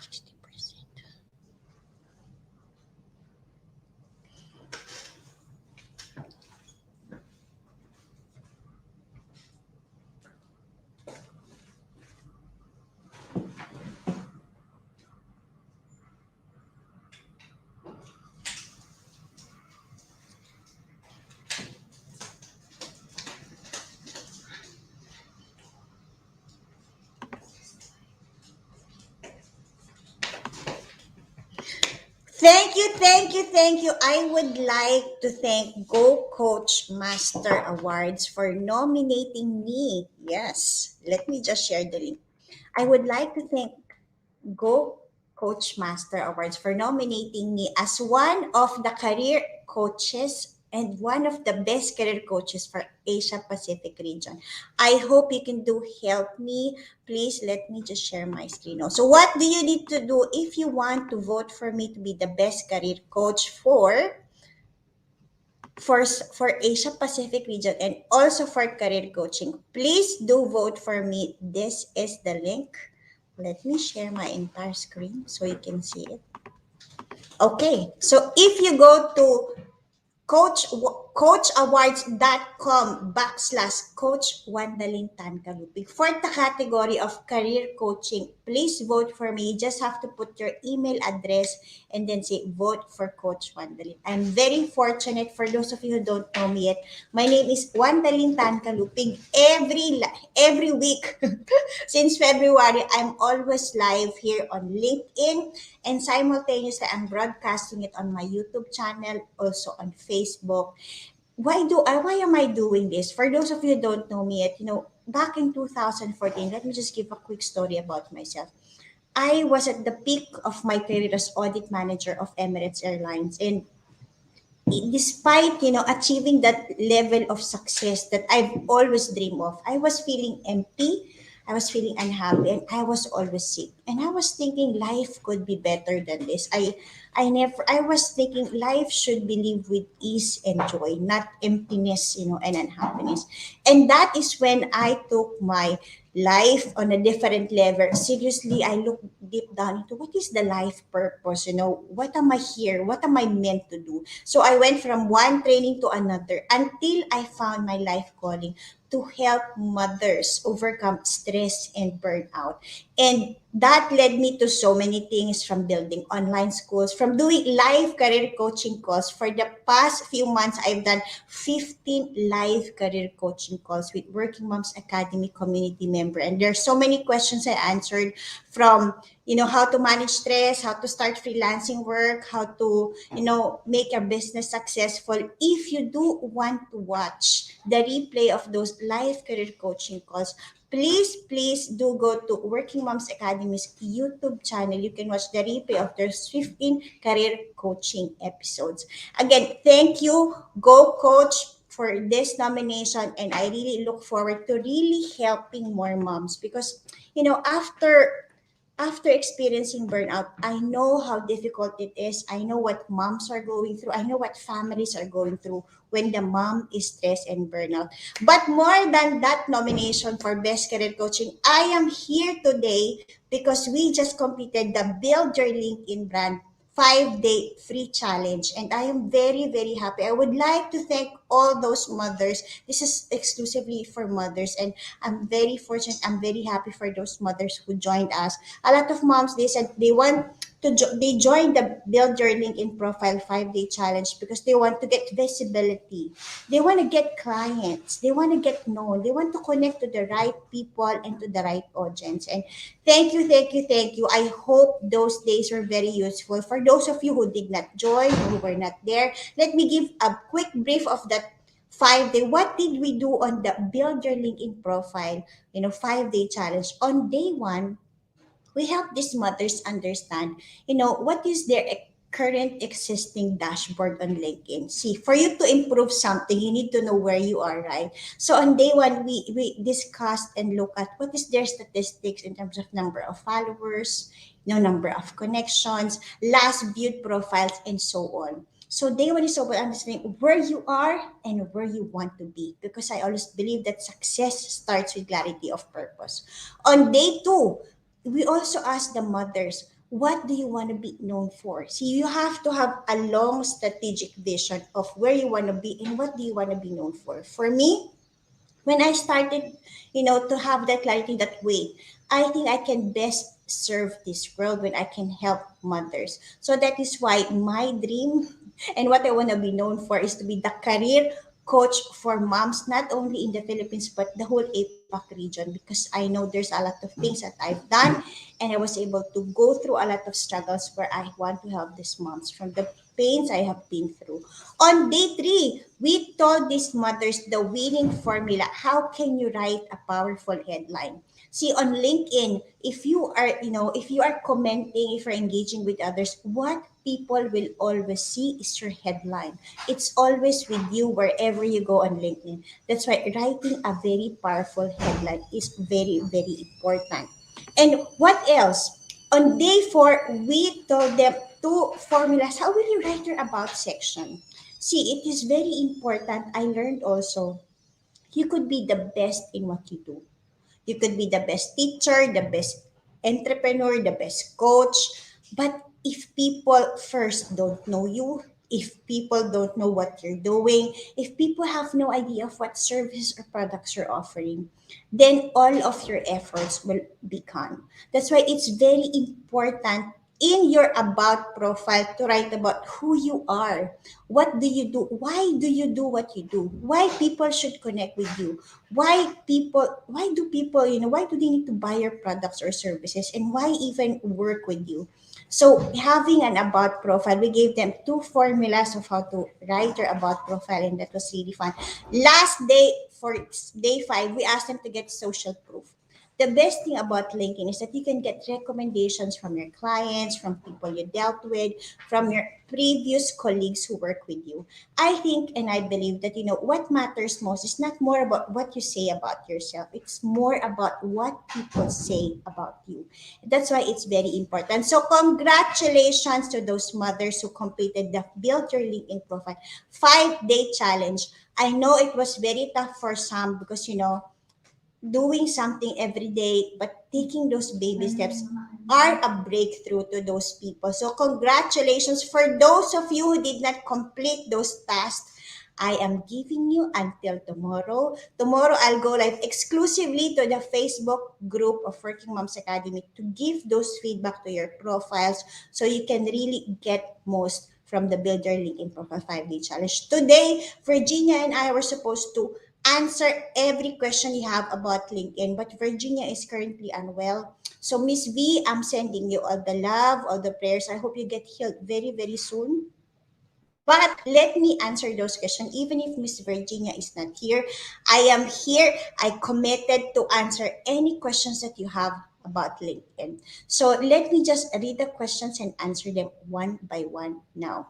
60%. Thank you, thank you, thank you. I would like to thank Go Coach Master Awards for nominating me. Yes, let me just share the link. I would like to thank Go Coach Master Awards for nominating me as one of the career coaches and one of the best career coaches for Asia Pacific region. I hope you can do help me. Please let me just share my screen now. So what do you need to do if you want to vote for me to be the best career coach for Asia Pacific region and also for career coaching? Please do vote for me. This is the link. Let me share my entire screen so you can see it. Okay, so if you go to coachawards.com/Coach Wanda Kalupig. For the category of career coaching, please vote for me. You just have to put your email address and then say vote for Coach Wanda. I'm very fortunate. For those of you who don't know me yet, my name is Wanda Kalupig. Every week since February, I'm always live here on LinkedIn, and simultaneously I'm broadcasting it on my YouTube channel, also on Facebook. Why am I doing this? For those of you who don't know me yet, back in 2014, let me just give a quick story about myself. I was at the peak of my career as audit manager of Emirates Airlines, and despite achieving that level of success that I've always dreamed of, I was feeling empty, I was feeling unhappy, and I was always sick, and I was thinking life could be better than this. I was thinking life should be lived with ease and joy, not emptiness, and unhappiness. And that is when I took my life on a different level. Seriously, I look deep down into what is the life purpose, what am I here, what am I meant to do. So I went from one training to another until I found my life calling to help mothers overcome stress and burnout. And that led me to so many things, from building online schools, from doing live career coaching calls. For the past few months, I've done 15 live career coaching calls with Working Moms Academy community member. And there's so many questions I answered, from how to manage stress, how to start freelancing work, how to make your business successful. If you do want to watch the replay of those live career coaching calls, please do go to Working Moms Academy's YouTube channel. You can watch the replay of their 15 career coaching episodes. Again, thank you, Go Coach, for this nomination, and I really look forward to really helping more moms, because after experiencing burnout, I know how difficult it is. I know what moms are going through. I know what families are going through when the mom is stressed and burnout. But more than that nomination for Best Career Coaching, I am here today because we just completed the Build Your LinkedIn Brand 5-day free challenge. And I am very, very happy. I would like to thank all those mothers. This is exclusively for mothers. And I'm very fortunate. I'm very happy for those mothers who joined us. A lot of moms, they said they want they joined the Build Your LinkedIn Profile 5-day challenge because they want to get visibility. They want to get clients. They want to get known. They want to connect to the right people and to the right audience. And thank you, thank you, thank you. I hope those days were very useful. For those of you who did not join, who were not there, let me give a quick brief of that 5-day. What did we do on the Build Your LinkedIn Profile, 5-day challenge? On day one, we help these mothers understand, what is their current existing dashboard on LinkedIn. See, for you to improve something, you need to know where you are, right? So on day one, we discussed and look at what is their statistics in terms of number of followers, number of connections, last viewed profiles, and so on. So day one is about understanding where you are and where you want to be, because I always believe that success starts with clarity of purpose. On day two, we also ask the mothers, What do you want to be known for? See, you have to have a long strategic vision of where you want to be and what do you want to be known for. For me, when I started, to have that clarity that way, I think I can best serve this world when I can help mothers. So that is why my dream and what I want to be known for is to be the career coach for moms, not only in the Philippines, but the whole APAC region, because I know there's a lot of things that I've done and I was able to go through a lot of struggles where I want to help these moms from the pains I have been through. On day three, we told these mothers the winning formula. How can you write a powerful headline? See, on LinkedIn, if you are commenting, if you're engaging with others, what people will always see is your headline. It's always with you wherever you go on LinkedIn. That's why writing a very powerful headline is very, very important. And what else? On day four, we told them two formulas. How will you write your about section? See, it is very important. I learned also you could be the best in what you do. You could be the best teacher, the best entrepreneur, the best coach. But if people first don't know you, if people don't know what you're doing, if people have no idea of what service or products you're offering, then all of your efforts will be gone. That's why it's very important in your about profile to write about who you are. What do you do? Why do you do what you do? Why people should connect with you? Why do they need to buy your products or services, and why even work with you? So having an about profile, we gave them two formulas of how to write your about profile, and that was really fun. Last day, for day five, we asked them to get social proof. The best thing about LinkedIn is that you can get recommendations from your clients, from people you dealt with, from your previous colleagues who work with you. I think and I believe that what matters most is not more about what you say about yourself. It's more about what people say about you. That's why it's very important. So congratulations to those mothers who completed the Build Your LinkedIn Profile 5-day challenge. I know it was very tough for some because doing something every day, but taking those baby steps are a breakthrough to those people. So, congratulations for those of you who did not complete those tasks. I am giving you until tomorrow. Tomorrow, I'll go live exclusively to the Facebook group of Working Moms Academy to give those feedback to your profiles so you can really get most from the Build Your LinkedIn Profile 5-day challenge. Today, Virginia and I were supposed to answer every question you have about LinkedIn. But Virginia is currently unwell. So, Miss V, I'm sending you all the love, all the prayers. I hope you get healed very, very soon. But let me answer those questions. Even if Miss Virginia is not here, I am here. I committed to answer any questions that you have about LinkedIn. So let me just read the questions and answer them one by one now.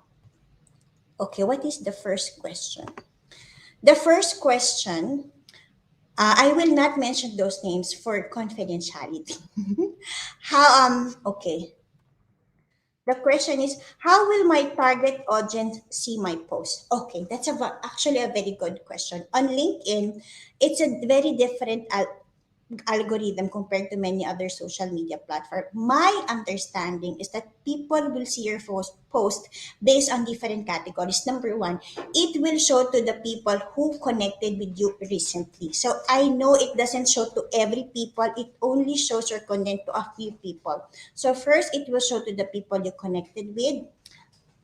Okay, what is the first question? The first question, I will not mention those names for confidentiality. Okay. The question is, how will my target audience see my post? Okay, that's actually a very good question. On LinkedIn, it's a very different algorithm compared to many other social media platforms. My understanding is that people will see your post based on different categories. Number one, it will show to the people who connected with you recently. So I know it doesn't show to every people. It only shows your content to a few people. So first, it will show to the people you connected with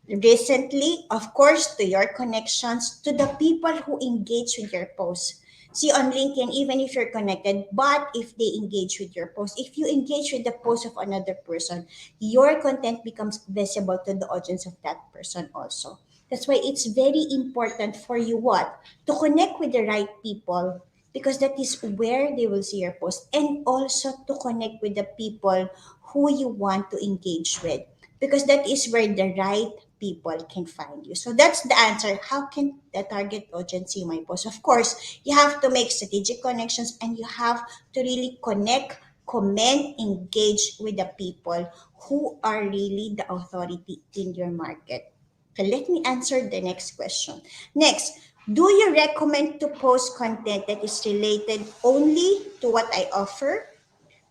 recently, of course, to your connections, to the people who engage with your posts. See, on LinkedIn, even if you're connected, but if they engage with your post, if you engage with the post of another person, your content becomes visible to the audience of that person also. That's why it's very important for you what? To connect with the right people because that is where they will see your post and also to connect with the people who you want to engage with because that is where the right people can find you. So that's the answer. How can the target audience see my post? Of course, you have to make strategic connections and you have to really connect, comment, engage with the people who are really the authority in your market. Okay, let me answer the next question. Next, do you recommend to post content that is related only to what I offer?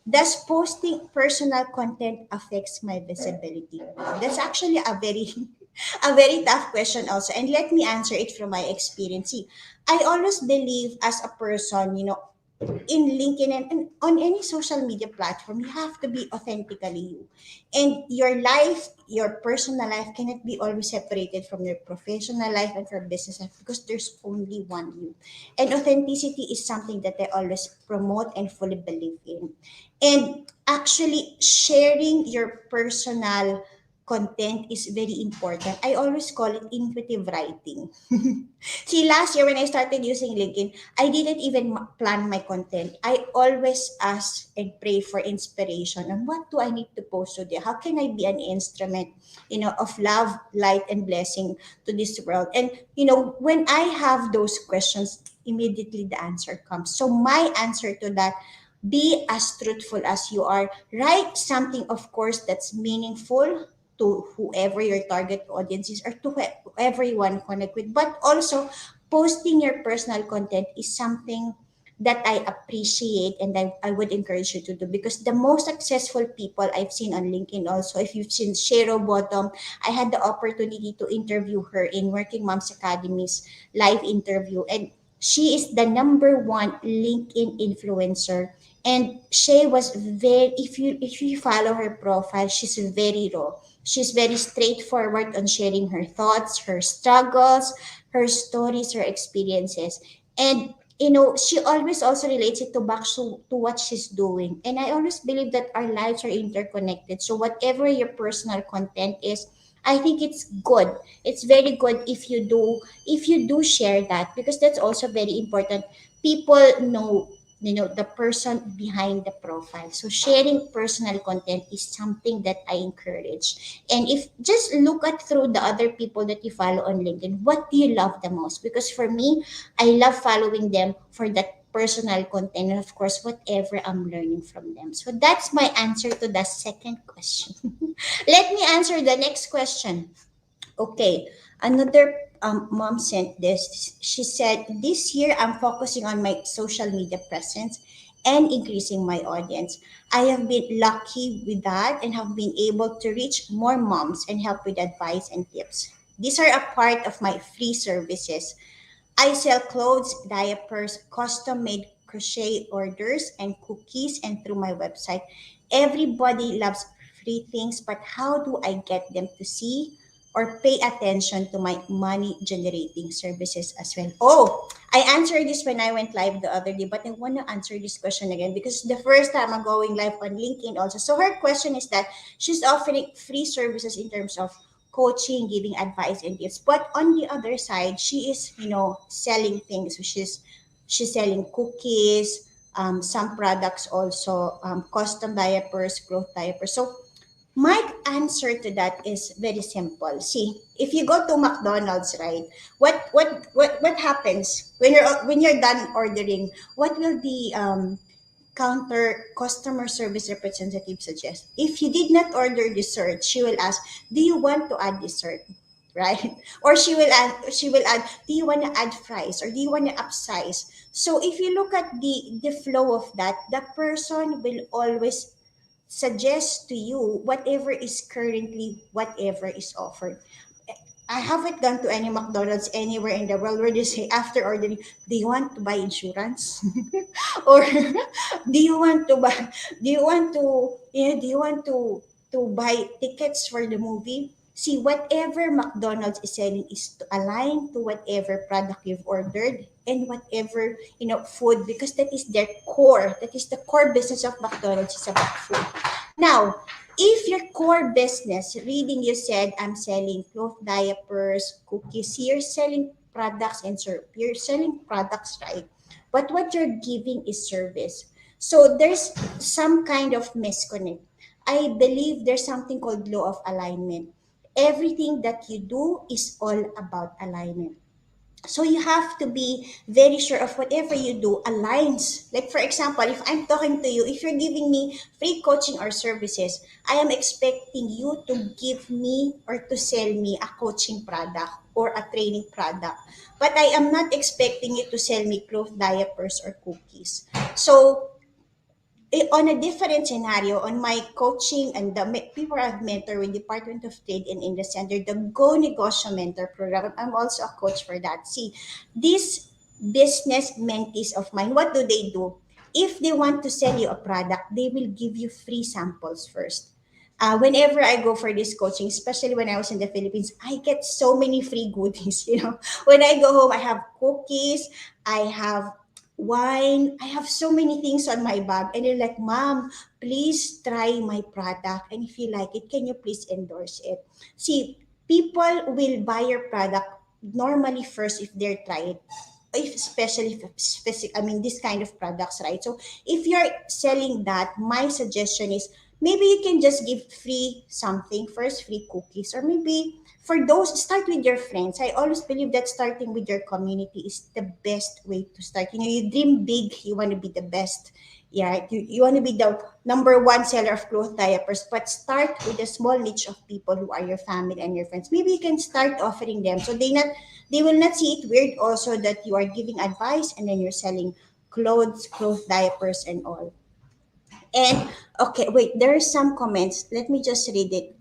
Does posting personal content affects my visibility? That's actually a very a very tough question also. And let me answer it from my experience. See, I always believe as a person, in LinkedIn and on any social media platform, you have to be authentically you. And your life, your personal life cannot be always separated from your professional life and your business life because there's only one you. And authenticity is something that I always promote and fully believe in. And actually sharing your personal content is very important. I always call it intuitive writing. See, last year when I started using LinkedIn, I didn't even plan my content. I always ask and pray for inspiration on what do I need to post today? How can I be an instrument, of love, light, and blessing to this world? And, when I have those questions, immediately the answer comes. So my answer to that, be as truthful as you are. Write something, of course, that's meaningful to whoever your target audience is or to whoever you want to connect with. But also, posting your personal content is something that I appreciate and I would encourage you to do because the most successful people I've seen on LinkedIn also, if you've seen Shero Bottom, I had the opportunity to interview her in Working Moms Academy's live interview. And she is the number one LinkedIn influencer. And she was very, if you follow her profile, she's very raw. She's very straightforward on sharing her thoughts, her struggles, her stories, her experiences. And she always also relates it to back to what she's doing. And I always believe that our lives are interconnected. So whatever your personal content is, I think it's good. It's very good if you do share that because that's also very important. People know the person behind the profile. So sharing personal content is something that I encourage. And if just look at through the other people that you follow on LinkedIn, what do you love the most? Because for me, I love following them for that personal content and of course whatever I'm learning from them. So that's my answer to the second question. Let me answer the next question. Okay, another mom sent this. She said, "This year I'm focusing on my social media presence and increasing my audience. I have been lucky with that and have been able to reach more moms and help with advice and tips. These are a part of my free services. I sell clothes, diapers, custom made crochet orders, and cookies, and through my website. Everybody loves free things, but how do I get them to see or pay attention to my money generating services as well?" Oh, I answered this when I went live the other day, but I want to answer this question again because the first time I'm going live on LinkedIn also. So her question is that she's offering free services in terms of coaching, giving advice and tips. But on the other side, she is, selling things. So she's selling cookies, some products also, custom diapers, growth diapers. So my answer to that is very simple. See, if you go to McDonald's, right? What happens when you're done ordering? What will the counter customer service representative suggest? If you did not order dessert, she will ask, "Do you want to add dessert?" Right? Or she will add, "Do you want to add fries or do you want to upsize?" So if you look at the flow of that, the person will always suggest to you whatever is offered. I haven't gone to any McDonald's anywhere in the world where they say after ordering, "Do you want to buy insurance?" or do you want to buy tickets for the movie? See, whatever McDonald's is selling is to align to whatever product you've ordered and whatever, food, because that is their core. That is the core business of McDonald's is about food. Now, if your core business, reading, you said, "I'm selling cloth diapers, cookies," you're selling products and you're selling products, right? But what you're giving is service. So there's some kind of misconnect. I believe there's something called law of alignment. Everything that you do is all about alignment. So you have to be very sure of whatever you do aligns. Like for example, if I'm talking to you, if you're giving me free coaching or services, I am expecting you to give me or to sell me a coaching product or a training product. But I am not expecting you to sell me clothes, diapers, or cookies. So on a different scenario, on my coaching and the people I've mentored with Department of Trade and Industry under the Go Negosyo Mentor program, I'm also a coach for that. See, these business mentees of mine, what do they do? If they want to sell you a product, they will give you free samples first. Whenever I go for this coaching, especially when I was in the Philippines, I get so many free goodies. When I go home, I have cookies, I have wine. I have so many things on my bag. And they're like, Mom, please try my product. And if you like it, can you please endorse it? See, people will buy your product normally first if they're tried, if especially if specific, I mean, this kind of products, right? So if you're selling that, my suggestion is maybe you can just give free something first, free cookies, or maybe for those, start with your friends. I always believe that starting with your community is the best way to start. You dream big, you want to be the best. Yeah, you want to be the number one seller of cloth diapers, but start with a small niche of people who are your family and your friends. Maybe you can start offering them so they will not see it weird also that you are giving advice and then you're selling clothes, cloth diapers and all. And okay, wait, there are some comments. Let me just read it.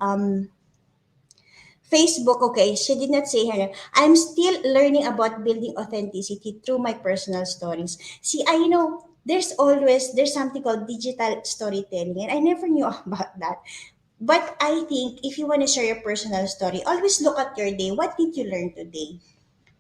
Facebook, okay, she did not say her name. I'm still learning about building authenticity through my personal stories. See, I know there's something called digital storytelling, and I never knew about that. But I think if you want to share your personal story, always look at your day. What did you learn today?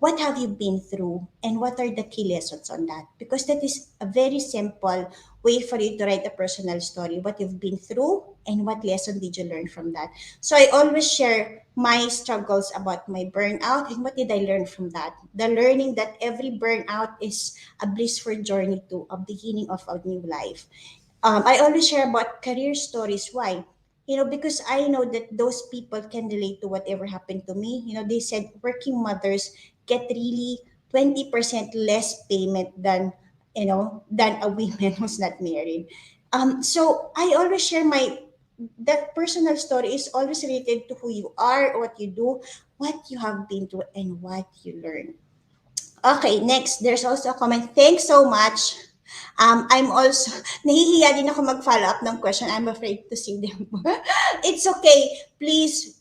What have you been through and what are the key lessons on that? Because that is a very simple way for you to write a personal story, what you've been through and what lesson did you learn from that. So I always share my struggles about my burnout and what did I learn from that. The learning that every burnout is a blissful journey to a beginning of a new life. I always share about career stories. Why? Because I know that those people can relate to whatever happened to me. They said working mothers get really 20% less payment than a woman who's not married. So I always share that personal story is always related to who you are, what you do, what you have been through, and what you learn. Okay, next, there's also a comment. Thanks so much. I'm also, nahihiya din ako mag-follow up ng question. I'm afraid to see them. It's okay. Please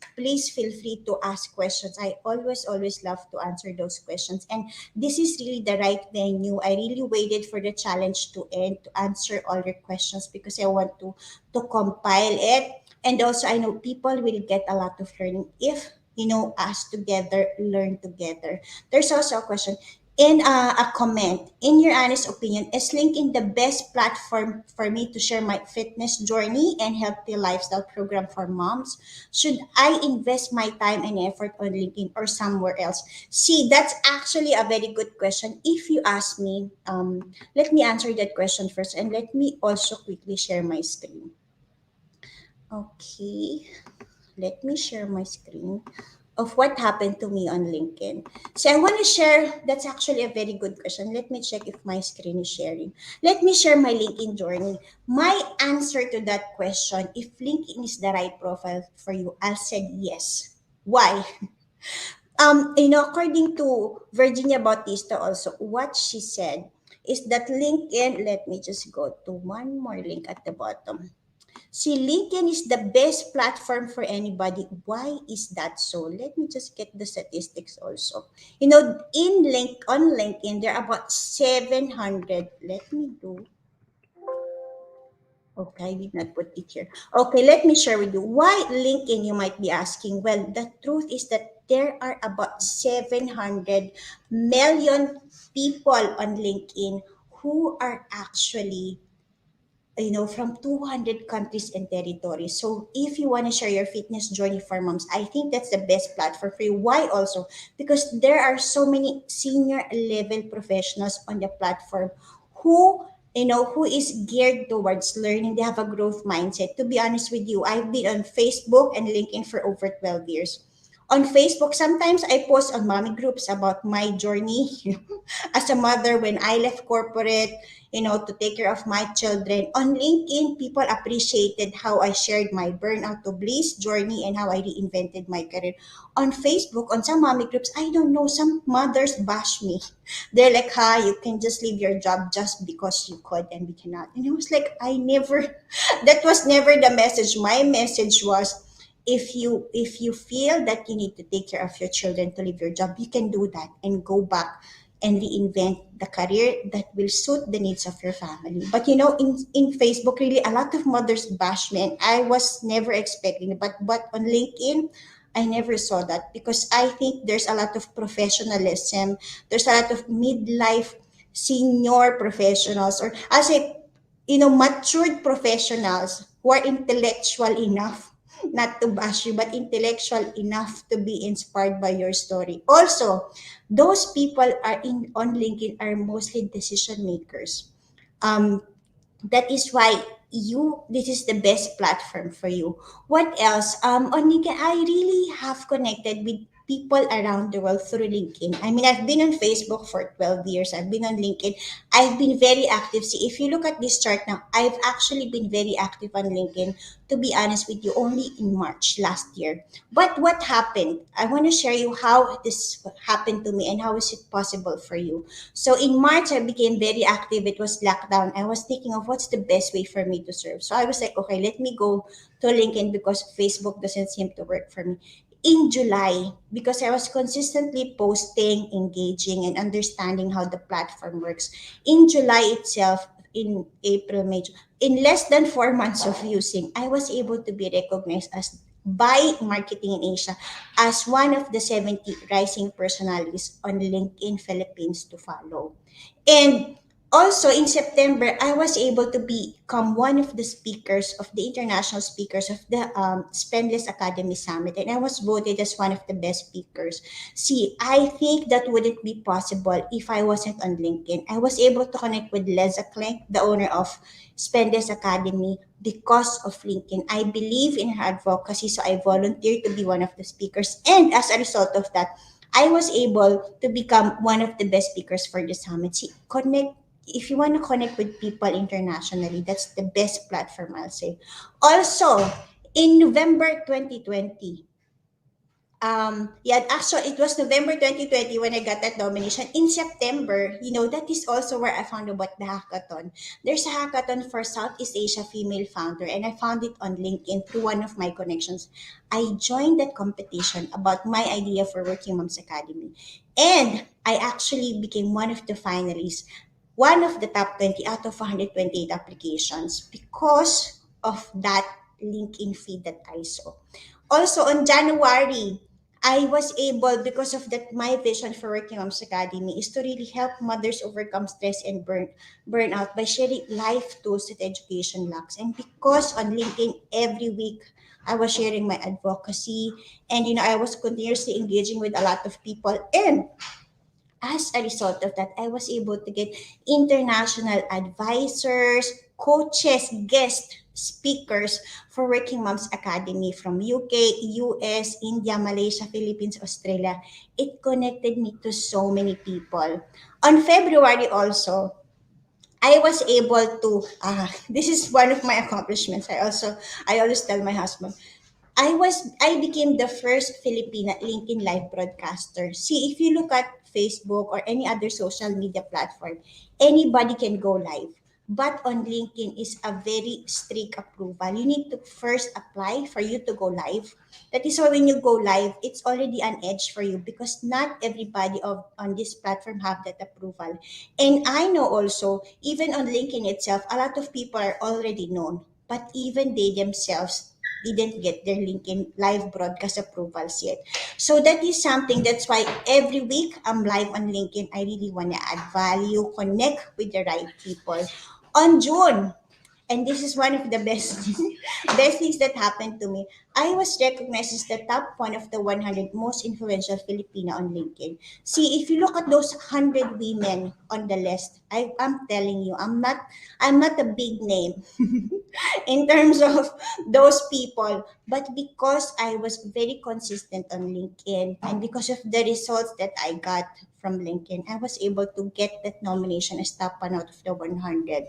feel free to ask questions. I always love to answer those questions. And this is really the right venue. I really waited for the challenge to end to answer all your questions because I want to compile it. And also, I know people will get a lot of learning if us together learn together. There's also a question in a comment. In your honest opinion, is LinkedIn the best platform for me to share my fitness journey and healthy lifestyle program for moms? Should I invest my time and effort on LinkedIn or somewhere else? See, that's actually a very good question. If you ask me, let me answer that question first and let me also quickly share my screen. Okay, let me share my screen of what happened to me on LinkedIn. So I want to share, that's actually a very good question. Let me check if my screen is sharing. Let me share my LinkedIn journey. My answer to that question, if LinkedIn is the right profile for you, I'll say yes. Why? According to Virginia Bautista also, what she said is that LinkedIn, let me just go to one more link at the bottom. See, LinkedIn is the best platform for anybody. Why is that so? Let me just get the statistics also. On LinkedIn, there are about 700. Let me do. Okay, I did not put it here. Okay, let me share with you. Why LinkedIn, you might be asking? Well, the truth is that there are about 700 million people on LinkedIn who are actually from 200 countries and territories. So if you want to share your fitness journey for moms, I think that's the best platform for you. Why also? Because there are so many senior level professionals on the platform who who is geared towards learning. They have a growth mindset. To be honest with you, I've been on Facebook and LinkedIn for over 12 years. On Facebook, sometimes I post on mommy groups about my journey, as a mother when I left corporate, to take care of my children. On LinkedIn, people appreciated how I shared my burnout to bliss journey and how I reinvented my career. On Facebook, on some mommy groups, I don't know, some mothers bash me. They're like, "Hi, you can just leave your job just because you could and we cannot." And I was like, I never, that was never the message. My message was, if you feel that you need to take care of your children to leave your job, you can do that and go back and reinvent the career that will suit the needs of your family. But in Facebook, really a lot of mothers bash me, and I was never expecting it. But on LinkedIn, I never saw that, because I think there's a lot of professionalism. There's a lot of midlife senior professionals, or I say, matured professionals who are intellectual enough not to bash you, but intellectual enough to be inspired by your story. Also, those people are in on LinkedIn are mostly decision makers. Um, that is why this is the best platform for you. What else? On LinkedIn, I really have connected with people around the world through LinkedIn. I mean, I've been on Facebook for 12 years. I've been on LinkedIn. I've been very active. See, if you look at this chart now, I've actually been very active on LinkedIn, to be honest with you, only in March last year. But what happened? I want to share you how this happened to me and how is it possible for you. So in March, I became very active. It was lockdown. I was thinking of what's the best way for me to serve. So I was like, okay, let me go to LinkedIn because Facebook doesn't seem to work for me. In July, because I was consistently posting, engaging, and understanding how the platform works. In July itself, in April, May, in less than 4 months of using, I was able to be recognized as by Marketing in Asia as one of the 70 rising personalities on LinkedIn Philippines to follow. And also in September, I was able to become one of the speakers of the international speakers of the Spendless Academy Summit, and I was voted as one of the best speakers. See, I think that wouldn't be possible if I wasn't on LinkedIn. I was able to connect with Leza Klink, the owner of Spendless Academy, because of LinkedIn. I believe in her advocacy, so I volunteered to be one of the speakers. And as a result of that, I was able to become one of the best speakers for the summit. See, connect. If you want to connect with people internationally, that's the best platform, I'll say. Also, in November 2020, yeah, actually, it was November 2020 when I got that nomination. In September, that is also where I found about the hackathon. There's a hackathon for Southeast Asia female founder, and I found it on LinkedIn through one of my connections. I joined that competition about my idea for Working Moms Academy, and I actually became one of the finalists, one of the top 20 out of 128 applications because of that LinkedIn feed that I saw. Also on January, I was able, because of that, my vision for Working Moms Academy is to really help mothers overcome stress and burnout by sharing life tools that education lacks. And because on LinkedIn every week I was sharing my advocacy, and I was continuously engaging with a lot of people, and as a result of that, I was able to get international advisors, coaches, guest speakers for Working Moms Academy from UK, US, India, Malaysia, Philippines, Australia. It connected me to so many people. On February also, I was able to, this is one of my accomplishments. I always tell my husband, I became the first Filipina LinkedIn live broadcaster. See, if you look at Facebook or any other social media platform, anybody can go live. But on LinkedIn is a very strict approval. You need to first apply for you to go live. That is why when you go live, it's already an edge for you because not everybody on this platform have that approval. And I know also, even on LinkedIn itself, a lot of people are already known, but even they themselves didn't get their LinkedIn live broadcast approvals yet. So that is something, that's why every week I'm live on LinkedIn. I really want to add value, connect with the right people. On June, and this is one of the best best things that happened to me. I was recognized as the top one of the 100 most influential Filipino on LinkedIn. See, if you look at those 100 women on the list, I'm telling you, I'm not a big name in terms of those people. But because I was very consistent on LinkedIn and because of the results that I got from LinkedIn, I was able to get that nomination as top one out of the 100.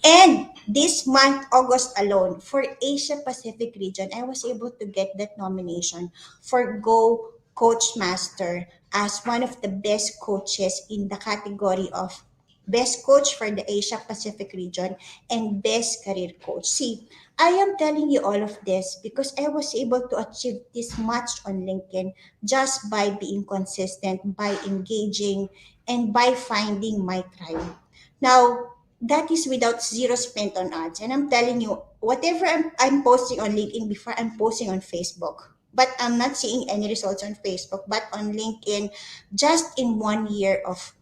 And this month, August alone, for Asia Pacific region, I was able to get that nomination for Go Coach Master as one of the best coaches in the category of best coach for the Asia Pacific region and best career coach. See, I am telling you all of this because I was able to achieve this much on LinkedIn just by being consistent, by engaging, and by finding my tribe. Now, that is without zero spent on ads. And I'm telling you, whatever I'm posting on LinkedIn before, I'm posting on Facebook. But I'm not seeing any results on Facebook. But on LinkedIn, just in 1 year of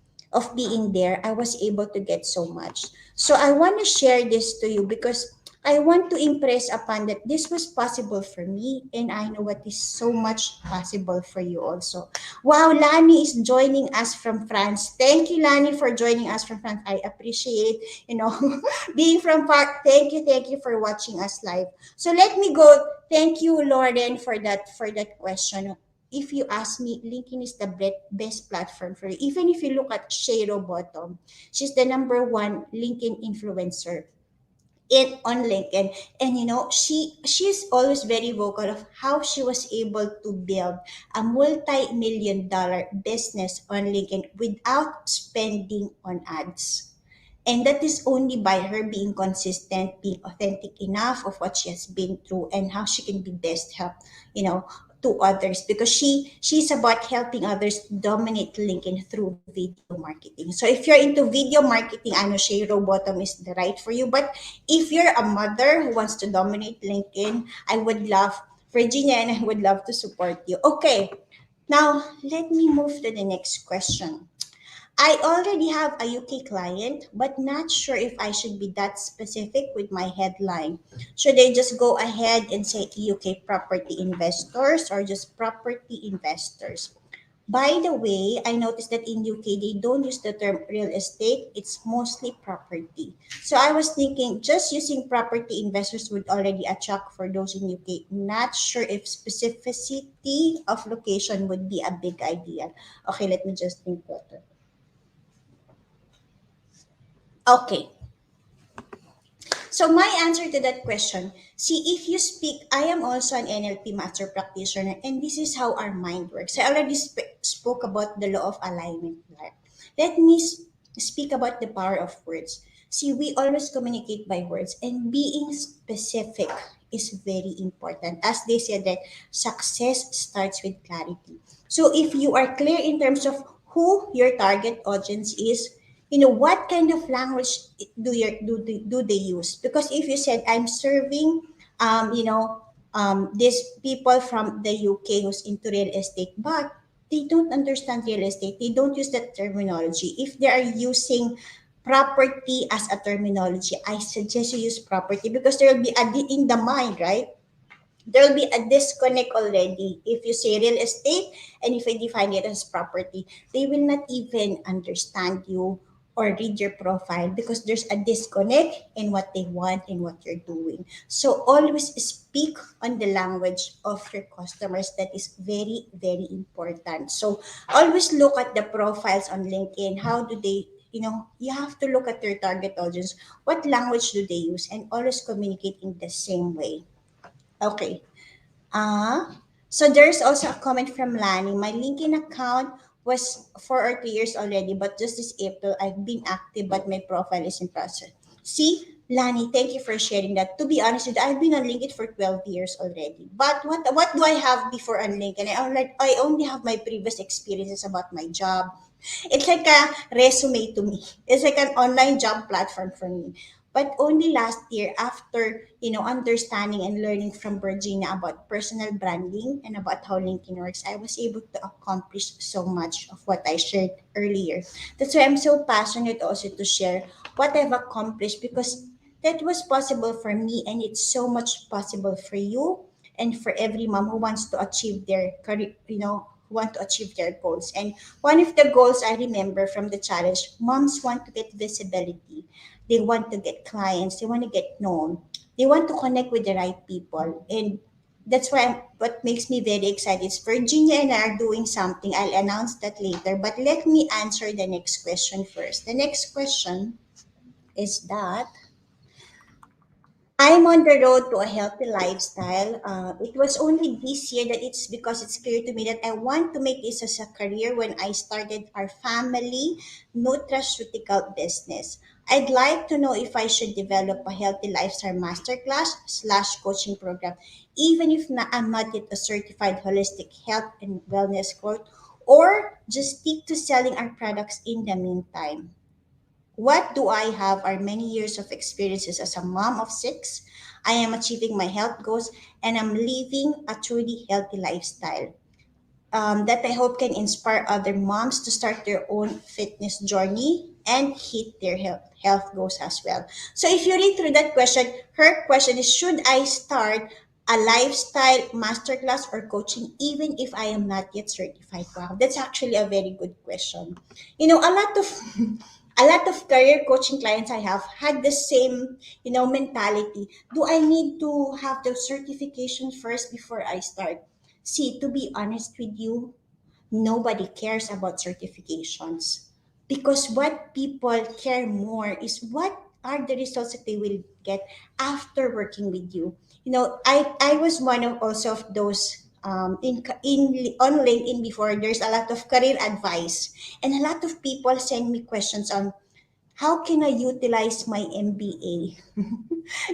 being there, I was able to get so much. So I want to share this to you because I want to impress upon that this was possible for me and I know what is so much possible for you also. Wow, Lani is joining us from France. Thank you, Lani, for joining us from France. I appreciate, being from far. Thank you for watching us live. So let me go. Thank you, Lauren, for that question. If you ask me, LinkedIn is the best platform for you. Even if you look at Shayro Bottom, she's the number one LinkedIn influencer in on LinkedIn. And she's always very vocal of how she was able to build a multi-million dollar business on LinkedIn without spending on ads. And that is only by her being consistent, being authentic enough of what she has been through and how she can be best help, you know, to others because she's about helping others dominate LinkedIn through video marketing. So if you're into video marketing, I know Shayro Bottom is the right for you. But if you're a mother who wants to dominate LinkedIn, I would love Virginia and I would love to support you. Okay, now let me move to the next question. I already have a UK client, but not sure if I should be that specific with my headline. Should I just go ahead and say UK property investors or just property investors? By the way, I noticed that in UK they don't use the term real estate, it's mostly property. So I was thinking just using property investors would already attract for those in UK. Not sure if specificity of location would be a big idea. Okay, let me just think about it. Okay. So my answer to that question, see if you speak, I am also an NLP master practitioner and this is how our mind works. I already spoke about the law of alignment. Right? Let me speak about the power of words. See, we always communicate by words and being specific is very important. As they said that success starts with clarity. So if you are clear in terms of who your target audience is, what kind of language do they use? Because if you said I'm serving these people from the UK who's into real estate, but they don't understand real estate, they don't use that terminology. If they are using property as a terminology, I suggest you use property because there will be in the mind, right? There'll be a disconnect already if you say real estate and if I define it as property. They will not even understand you or read your profile because there's a disconnect in what they want and what you're doing. So always speak on the language of your customers. That is very, very important. So always look at the profiles on LinkedIn. How do they, you have to look at your target audience. What language do they use? And always communicate in the same way. Okay. So there's also a comment from Lani. My LinkedIn account was 4 or 3 years already, but just this April I've been active, but my profile is in process. See, Lani, thank you for sharing that. To be honest with you, I've been on LinkedIn for 12 years already. But what do I have before on LinkedIn? I only have my previous experiences about my job. It's like a resume to me. It's like an online job platform for me. But only last year, after understanding and learning from Virginia about personal branding and about how LinkedIn works, I was able to accomplish so much of what I shared earlier. That's why I'm so passionate also to share what I've accomplished because That was possible for me, and it's so much possible for you and for every mom who wants to achieve their career, who want to achieve their goals. And one of the goals I remember from the challenge, moms want to get visibility. They want to get clients. They want to get known. They want to connect with the right people. And that's why what makes me very excited is Virginia and I are doing something. I'll announce that later. But let me answer the next question first. The next question is that I'm on the road to a healthy lifestyle. It was only this year that it's because it's clear to me that I want to make this as a career when I started our family nutraceutical business. I'd like to know if I should develop a healthy lifestyle masterclass slash coaching program, even if I'm not yet a certified holistic health and wellness coach, or just stick to selling our products in the meantime. What do I have are many years of experiences as a mom of six. I am achieving my health goals and I'm living a truly healthy lifestyle that I hope can inspire other moms to start their own fitness journey and hit their health goals as well. So if you read through that question, her question is, should I start a lifestyle masterclass or coaching even if I am not yet certified? Wow, that's actually a very good question. A lot of a lot of career coaching clients I have had the same, mentality. Do I need to have the certification first before I start? See, to be honest with you, nobody cares about certifications because what people care more is what are the results that they will get after working with you. I was one of also of those in on LinkedIn before. There's a lot of career advice, and a lot of people send me questions on how can I utilize my MBA.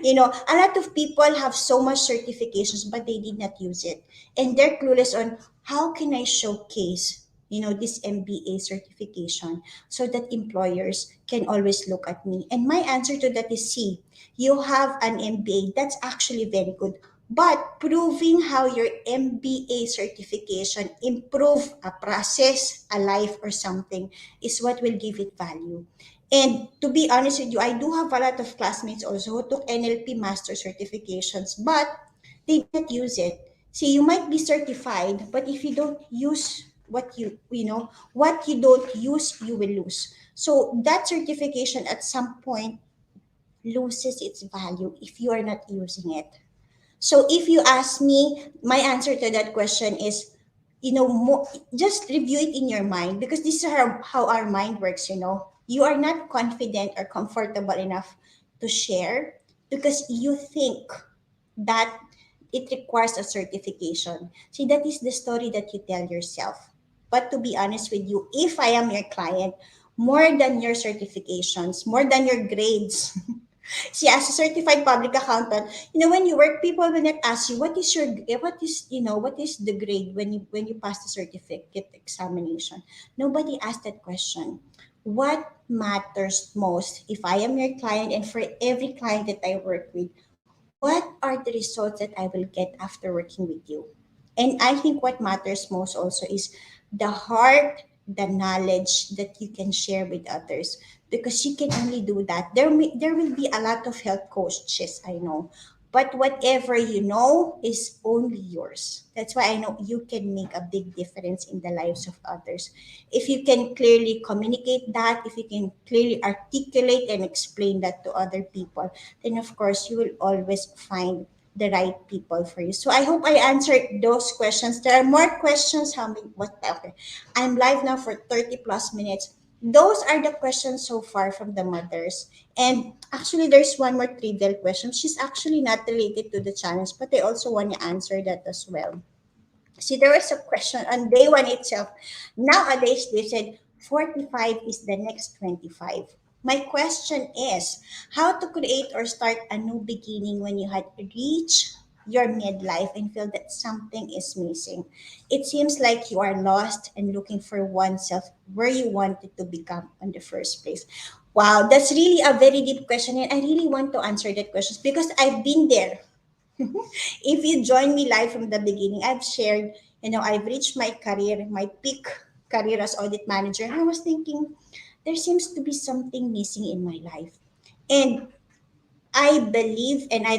A lot of people have so much certifications, but they did not use it. And they're clueless on how can I showcase, this MBA certification so that employers can always look at me. And my answer to that is C. You have an MBA. That's actually very good. But proving how your MBA certification improve a process, a life, or something is what will give it value. And to be honest with you, I do have a lot of classmates also who took NLP master certifications, but they did not use it. See, you might be certified, but if you don't use what you don't use, you will lose. So that certification at some point loses its value if you are not using it. So if you ask me, my answer to that question is, just review it in your mind because this is how our mind works. You are not confident or comfortable enough to share because you think that it requires a certification. See, that is the story that you tell yourself. But to be honest with you, if I am your client, more than your certifications, more than your grades, see, as a certified public accountant, when you work, people will not ask you what is the grade when you pass the certificate examination. Nobody asked that question. What matters most, if I am your client and for every client that I work with, what are the results that I will get after working with you? And I think what matters most also is the heart, the knowledge that you can share with others because you can only do that. There will be a lot of health coaches, I know, but whatever you know is only yours. That's why I know you can make a big difference in the lives of others. If you can clearly communicate that, if you can clearly articulate and explain that to other people, then of course you will always find the right people for you. So I hope I answered those questions. There are more questions. How many? What? Okay. I'm live now for 30 plus minutes. Those are the questions so far from the mothers. And actually, there's one more trivial question. She's actually not related to the challenge, but I also want to answer that as well. See, there was a question on day one itself. Nowadays, they said 45 is the next 25. My question is how to create or start a new beginning when you had reached your midlife and feel that something is missing. It seems like you are lost and looking for oneself where you wanted to become in the first place. Wow, that's really a very deep question, and I really want to answer that question because I've been there. If you join me live from the beginning, I've shared, I've reached my career, my peak career as audit manager. And I was thinking, there seems to be something missing in my life. And I believe, and I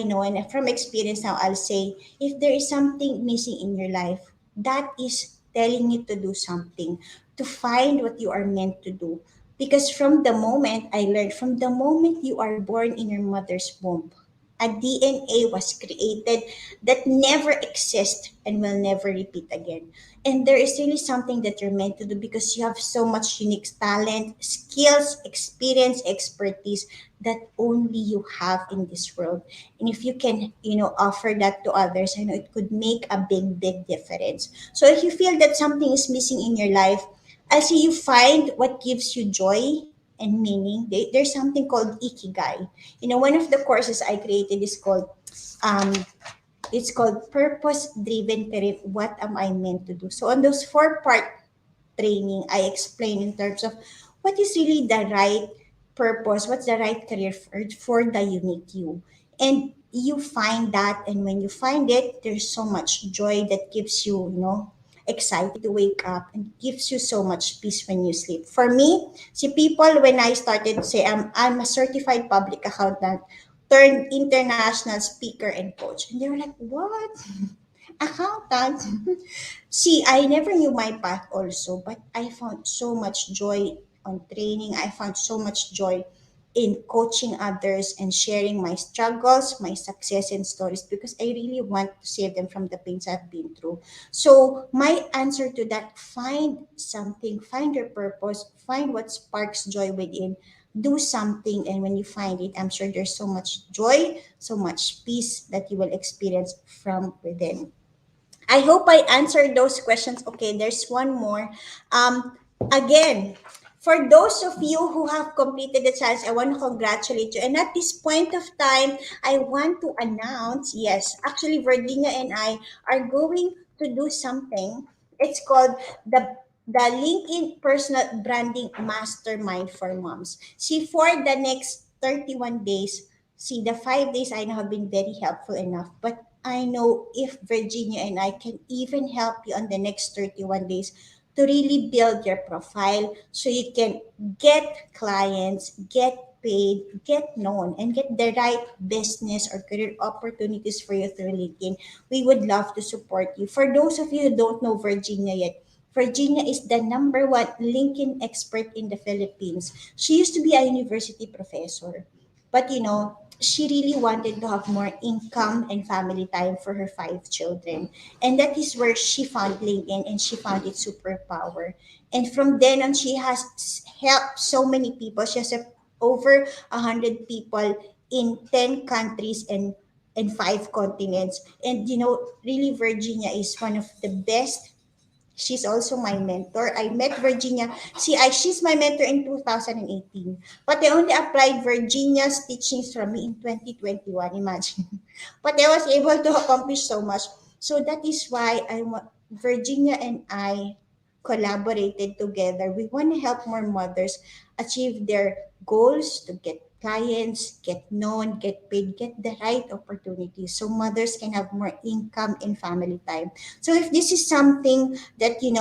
know, and from experience now, I'll say, if there is something missing in your life, that is telling you to do something, to find what you are meant to do. Because from the moment I learned, from the moment you are born in your mother's womb, a DNA was created that never exists and will never repeat again. And there is really something that you're meant to do because you have so much unique talent, skills, experience, expertise that only you have in this world. And if you can, offer that to others, I know it could make a big, big difference. So if you feel that something is missing in your life, I see you find what gives you joy and meaning. There's something called ikigai. One of the courses I created is called um, it's called purpose driven career. What am I meant to do? So on those four-part training, I explain in terms of what is really the right purpose, what's the right career for the unique you. And you find that, and when you find it, there's so much joy that gives you, excited to wake up and gives you so much peace when you sleep. For me, see people when I started to say I'm a certified public accountant, turned international speaker and coach. And they were like, what? Accountant? See, I never knew my path also, but I found so much joy on training. I found so much joy in coaching others and sharing my struggles, my success and stories because I really want to save them from the pains I've been through. So, my answer to that, find something, find your purpose, find what sparks joy within, do something, and when you find it, I'm sure there's so much joy, so much peace that you will experience from within. I hope I answered those questions. Okay, there's one more. Again, for those of you who have completed the challenge, I want to congratulate you. And at this point of time, I want to announce, yes, actually Virginia and I are going to do something. It's called the LinkedIn Personal Branding Mastermind for Moms. See, for the next 31 days, see, the 5 days I know have been very helpful enough, but I know if Virginia and I can even help you on the next 31 days to really build your profile so you can get clients, get paid, get known, and get the right business or career opportunities for you through LinkedIn. We would love to support you. For those of you who don't know Virginia yet, Virginia is the number one LinkedIn expert in the Philippines. She used to be a university professor. But she really wanted to have more income and family time for her five children. And that is where she found LinkedIn and she found its superpower. And from then on, she has helped so many people. She has over 100 people in 10 countries and five continents. And really, Virginia is one of the best. She's also my mentor. I met Virginia. She's my mentor in 2018. But I only applied Virginia's teachings from me in 2021. Imagine. But I was able to accomplish so much. So that is why Virginia and I collaborated together. We want to help more mothers achieve their goals to get clients, get known, get paid, get the right opportunities so mothers can have more income and family time. So if this is something that you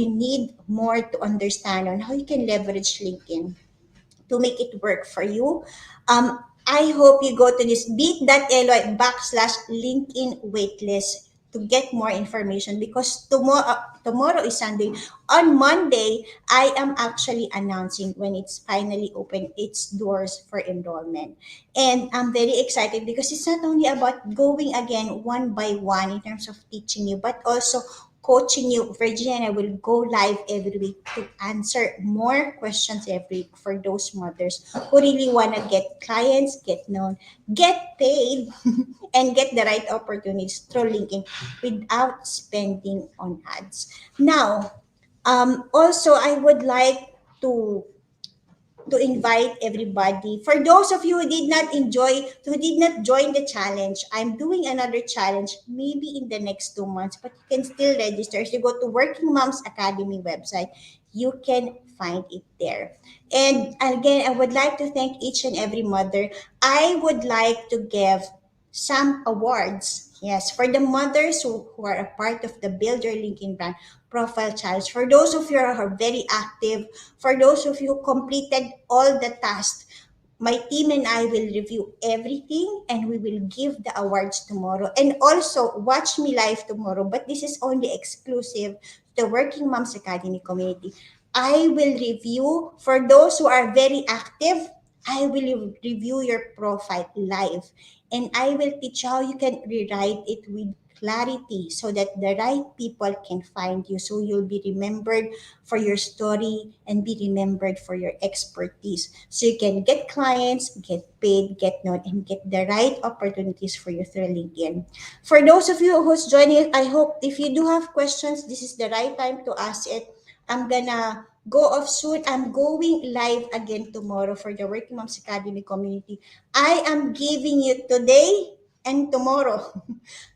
need more to understand on how you can leverage LinkedIn to make it work for you. I hope you go to this bit.ly backslash LinkedIn waitlist to get more information because tomorrow is Sunday. On Monday, I am actually announcing when it's finally open its doors for enrollment. And I'm very excited because it's not only about going again one by one in terms of teaching you, but also coaching you. Virginia and I will go live every week to answer more questions every week for those mothers who really want to get clients, get known, get paid, and get the right opportunities through LinkedIn without spending on ads. Now, also, I would like to invite everybody. For those of you who did not join the challenge, I'm doing another challenge maybe in the next 2 months, but you can still register. If you go to Working Moms Academy website, you can find it there. And again, I would like to thank each and every mother. I would like to give some awards. Yes, for the mothers who are a part of the Build Your LinkedIn Brand Profile Challenge. For those of you who are very active, for those of you who completed all the tasks, my team and I will review everything and we will give the awards tomorrow. And also watch me live tomorrow, but this is only exclusive to the Working Moms Academy community. I will review for those who are very active. I will review your profile live and I will teach you how you can rewrite it with clarity so that the right people can find you, so you'll be remembered for your story and be remembered for your expertise, so you can get clients, get paid, get known, and get the right opportunities for you through LinkedIn. For those of you who's joining, I hope if you do have questions, this is the right time to ask it. I'm gonna go off soon. I'm going live again tomorrow for the Working Moms Academy community. I am giving you today and tomorrow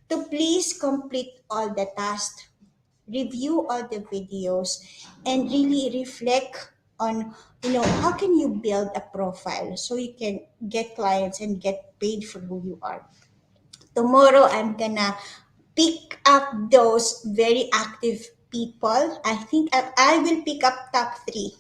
to please complete all the tasks, review all the videos, and really reflect on, how can you build a profile so you can get clients and get paid for who you are. Tomorrow I'm gonna pick up those very active people. I think I will pick up top three.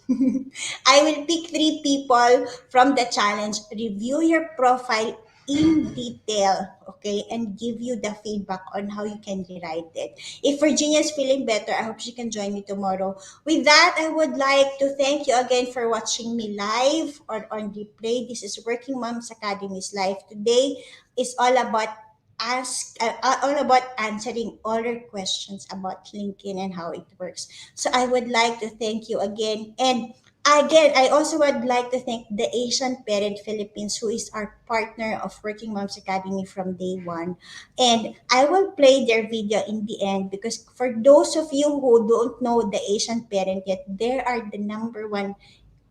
I will pick three people from the challenge, review your profile in detail, okay, and give you the feedback on how you can rewrite it. If Virginia is feeling better, I hope she can join me tomorrow. With that, I would like to thank you again for watching me live or on replay. This is Working Moms Academy's live. Today is all about answering all your questions about LinkedIn and how it works. So I would like to thank you again. And again, I also would like to thank the Asian Parent Philippines, who is our partner of Working Moms Academy from day one. And I will play their video in the end, because for those of you who don't know the Asian Parent yet, they are the number one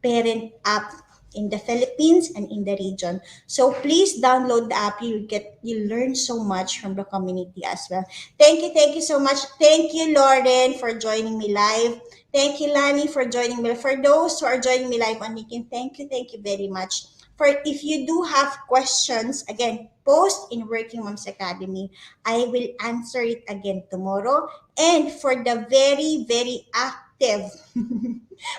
parent app in the Philippines and in the region. So please download the app. You learn so much from the community as well. Thank you so much. Thank you, Lauren, for joining me live. Thank you, Lani, for joining me. For those who are joining me live on LinkedIn, thank you very much. For if you do have questions, again, post in Working Moms Academy. I will answer it again tomorrow. And for the very, very active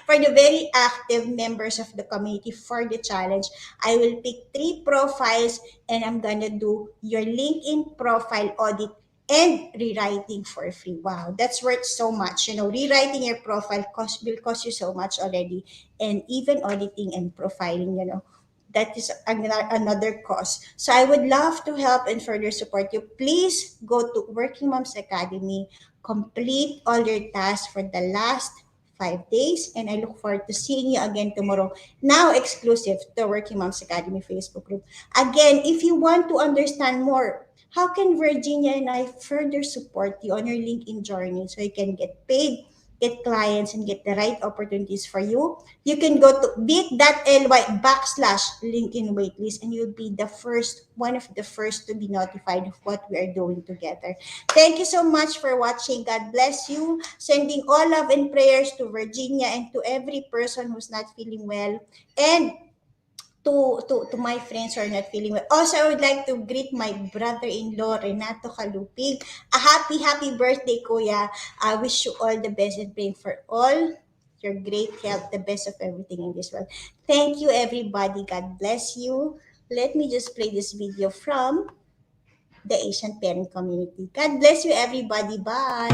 for the very active members of the community for the challenge, I will pick three profiles and I'm gonna do your LinkedIn profile audit and rewriting for free. Wow, that's worth so much. Rewriting your profile will cost you so much already, and even auditing and profiling, that is another cost. So I would love to help and further support you. Please go to Working Moms Academy, complete all your tasks for the last 5 days, and I look forward to seeing you again tomorrow. Now exclusive to the Working Moms Academy Facebook group. Again, if you want to understand more, how can Virginia and I further support you on your LinkedIn journey so you can get paid, get clients, and get the right opportunities for you? You can go to bit.ly/LinkedIn waitlist, and you'll be one of the first to be notified of what we are doing together. Thank you so much for watching. God bless you. Sending all love and prayers to Virginia and to every person who's not feeling well. And to my friends who are not feeling well. Also, I would like to greet my brother-in-law, Renato Kalupig. A happy birthday, Kuya. I wish you all the best and praying for all your great health, the best of everything in this world. Thank you, everybody. God bless you. Let me just play this video from the Asian parent community. God bless you, everybody. Bye.